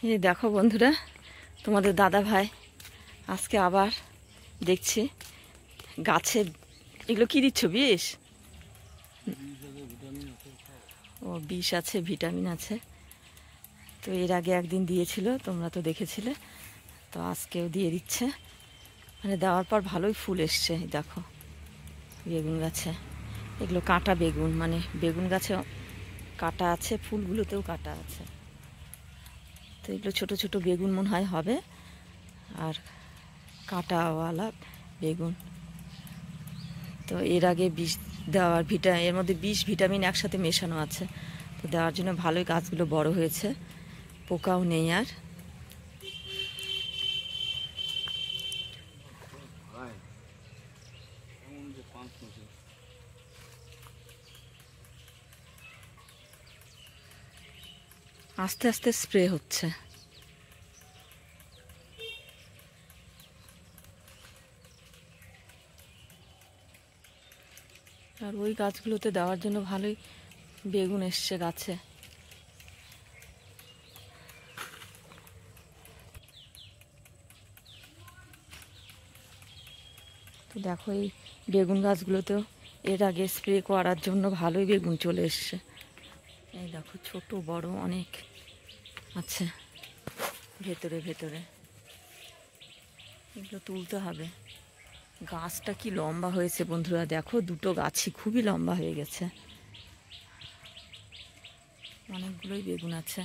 এই দেখো বন্ধুরা, তোমাদের দাদা ভাই আজকে আবার দেখছি গাছে এগুলো কি দিচ্ছ? বিষ? ও বিষ আছে, ভিটামিন আছে। তো এর আগে একদিন দিয়েছিল, তোমরা তো দেখেছিলে। তো আজকেও দিয়ে দিচ্ছে, মানে দেওয়ার পর ভালোই ফুল এসছে। দেখো বেগুন গাছে এগুলো কাঁটা বেগুন, মানে বেগুন গাছে কাঁটা আছে, ফুলগুলোতেও কাঁটা আছে। তো এগুলো ছোটো ছোটো বেগুন মনে হয় হবে, আর কাঁটাওয়ালা বেগুন। তো এর আগে বিষ দেওয়ার এর মধ্যে বিষ ভিটামিন একসাথে মেশানো আছে। তো দেওয়ার জন্য ভালোই গাছগুলো বড় হয়েছে, পোকাও নেই আর। আস্তে আস্তে স্প্রে হচ্ছে। আর ওই গাছগুলোতে দেওয়ার জন্য ভালোই বেগুন এসছে গাছে। তো দেখো এই বেগুন গাছগুলোতেও এর আগে স্প্রে করার জন্য ভালোই বেগুন চলে এসছে। এই দেখো ছোট বড় অনেক আছে ভেতরে ভেতরে। এগুলো তুলতে হবে। গাছটা কি লম্বা হয়েছে বন্ধুরা, দেখো দুটো গাছই খুবই লম্বা হয়ে গেছে। অনেকগুলোই বেগুন আছে,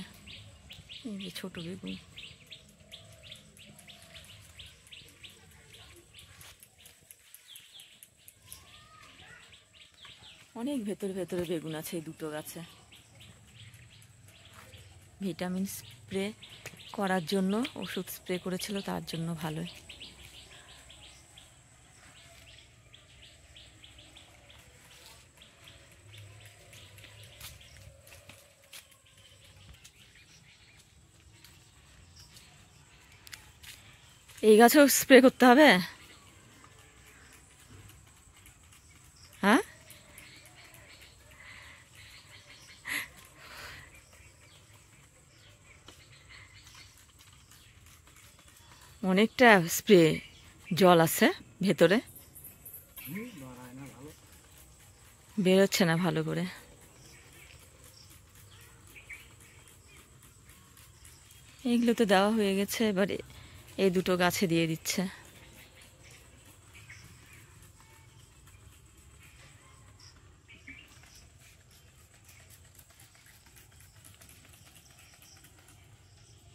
এই যে ছোট বেগুন। অনেক ভেতরে ভেতরে বেগুন আছে এই দুটো গাছে। ভিটামিন স্প্রে করার জন্য ওষুধ স্প্রে করেছিল, তার জন্য ভালোই। এই গাছেও স্প্রে করতে হবে? হ্যাঁ, অনেকটা স্প্রে জল আছে ভেতরে, বেরোচ্ছে না ভালো করে। এইগুলো তো দেওয়া হয়ে গেছে, এবারে এই দুটো গাছে দিয়ে দিচ্ছে।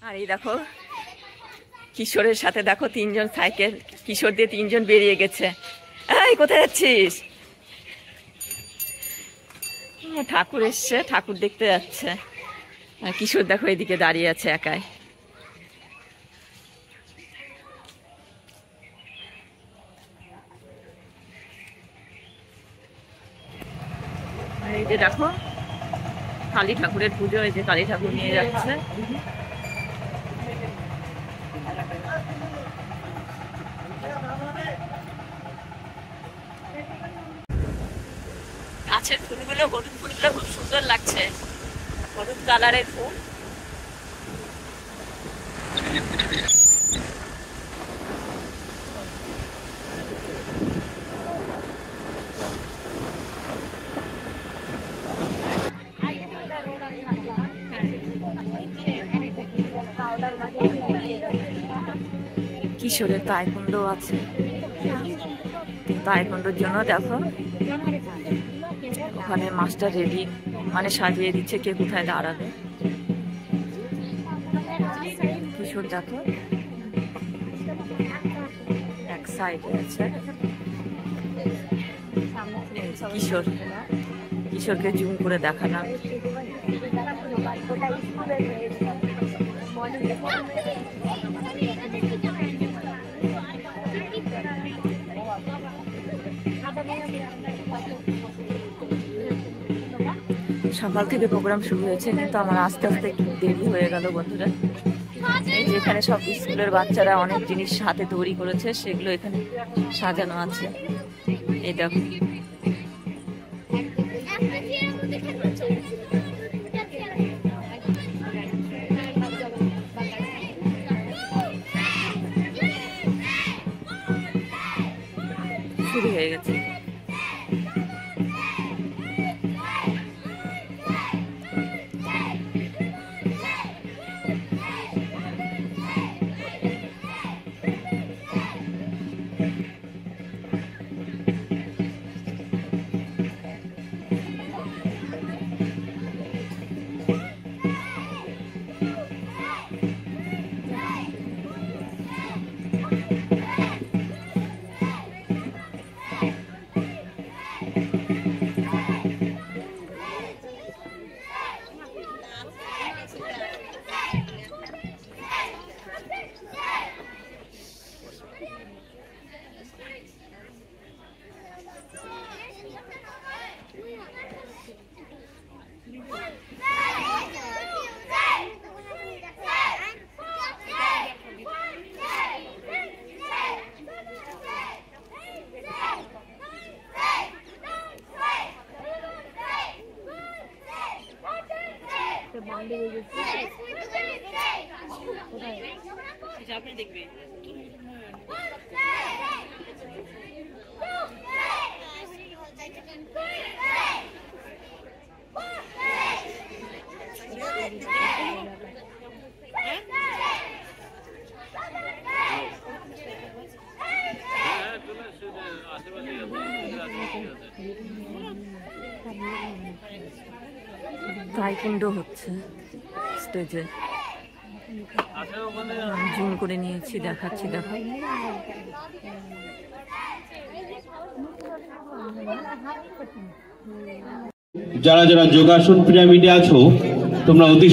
আর এই দেখো কিশোরের সাথে দেখো তিনজন সাইকেল, কিশোর দিয়ে তিনজন বেরিয়ে গেছে। এই কোথায় যাচ্ছিস? ঠাকুর এসছে, ঠাকুর দেখতে যাচ্ছে। আর কিশোর দেখো এদিকে দাঁড়িয়ে আছে একাই। এই যে দেখো কালী ঠাকুরের পুজো, এই যে কালী ঠাকুর নিয়ে যাচ্ছে। গাছের ফুলগুলো, হলুদ ফুলগুলো খুব সুন্দর লাগছে, হলুদ কালারের ফুল। কিশোরের তাইকুন্ডো আছে, তাইকুন্ডোর জন্য দেখো ওখানে মাস্টার রেডি, মানে সাজিয়ে দিচ্ছে কে কোথায় দাঁড়াবে। কিশোর দেখো এক সাইডে আছে। কিশোর, কিশোরকে জুম করে দেখালাম। সকাল থেকে প্রোগ্রাম শুরু হয়েছে, কিন্তু আমার আস্তে আস্তে একটু দেরি হয়ে গেল বন্ধুরা। এই যে এখানে সব স্কুলের বাচ্চারা অনেক জিনিস হাতে তৈরি করেছে, সেগুলো এখানে সাজানো আছে। এই দেখো তাইকোন্ডো হচ্ছে স্টেজে, জুম করে নিয়েছি, দেখাচ্ছি। দেখো যারা যারা যোগাসন পিরামিডে আছো তোমরা অতি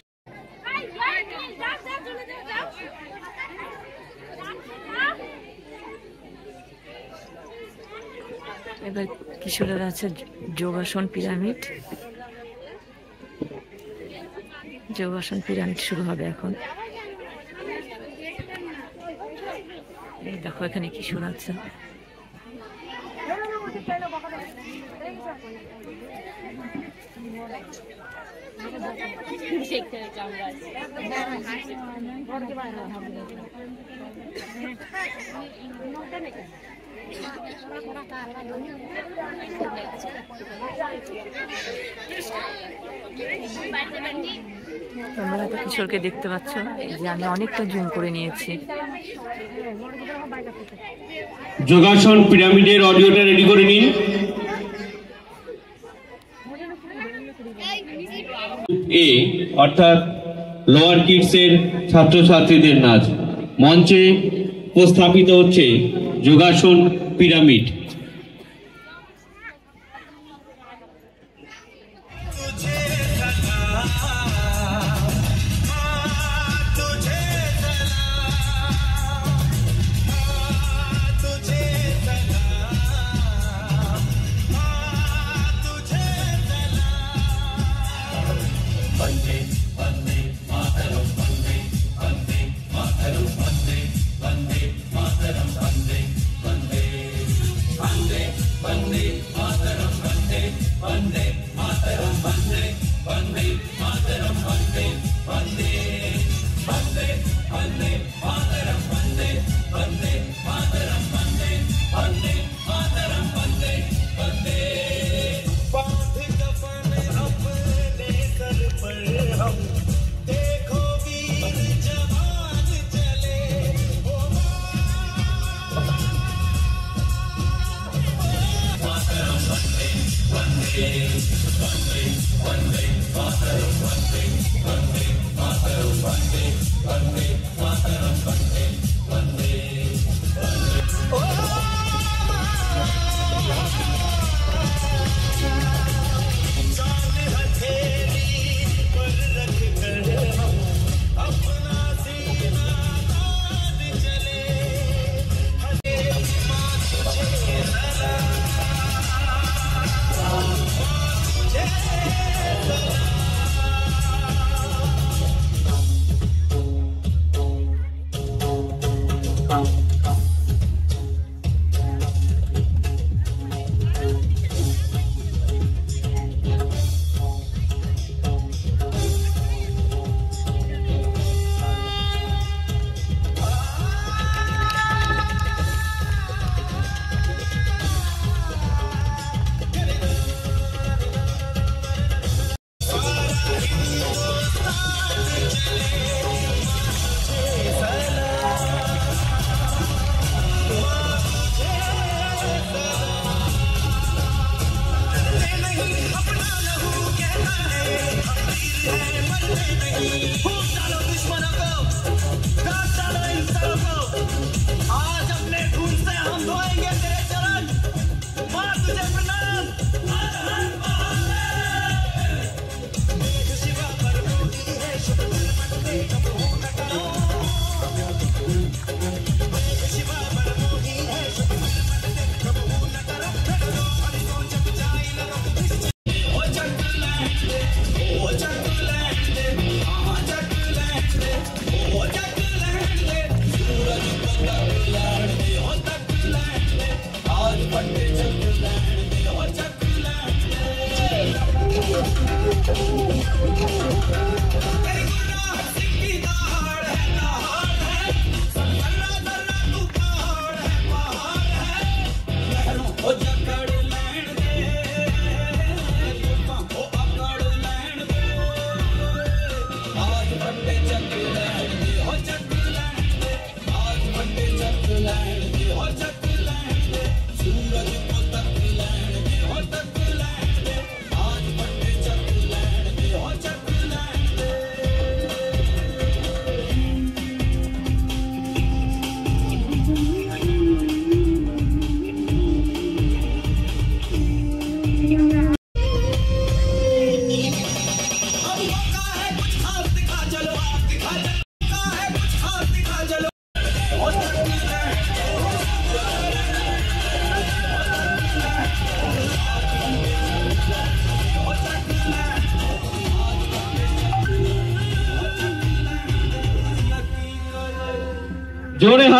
এবার কিশোরের আছে যোগাসন পিরামিড। যোগাসন পিরামিড শুরু হবে এখন। এই দেখো এখানে কিশোর আছে। তোমরা তো কিশোরকে দেখতে পাচ্ছ যে আমি অনেকটা জুম করে নিয়েছি। যোগাসন পিরামিডের অডিওটা রেডি করে নিন। এ অর্থাৎ লোয়ার কিডসের ছাত্রছাত্রীদের নাচ। মঞ্চে উপস্থাপিত হচ্ছে যোগাসন পিরামিড।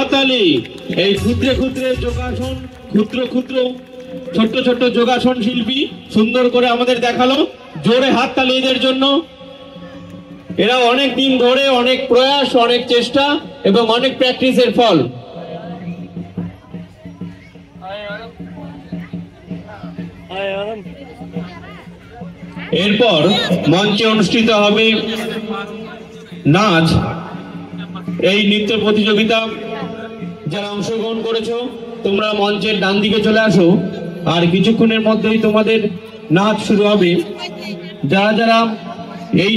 হাততালি। এই ক্ষুদ্রে ক্ষুদ্রে যোগাসন, ক্ষুদ্র ক্ষুদ্র ছোট্ট ছোট্ট যোগাসন শিল্পী সুন্দর করে আমাদের দেখালো। জোরে হাততালি এদের জন্য। এরা অনেক দিন ধরে অনেক প্রয়াস, অনেক চেষ্টা এবং অনেক প্র্যাকটিসের ফল। এরপর মঞ্চে অনুষ্ঠিত হবে নাচ। এই নৃত্য প্রতিযোগিতা যারা অংশগ্রহণ করেছো তোমরা মঞ্চের ডান দিকে চলে আসো, আর কিছুক্ষণের মধ্যেই তোমাদের নাচ শুরু হবে। যারা যারা এই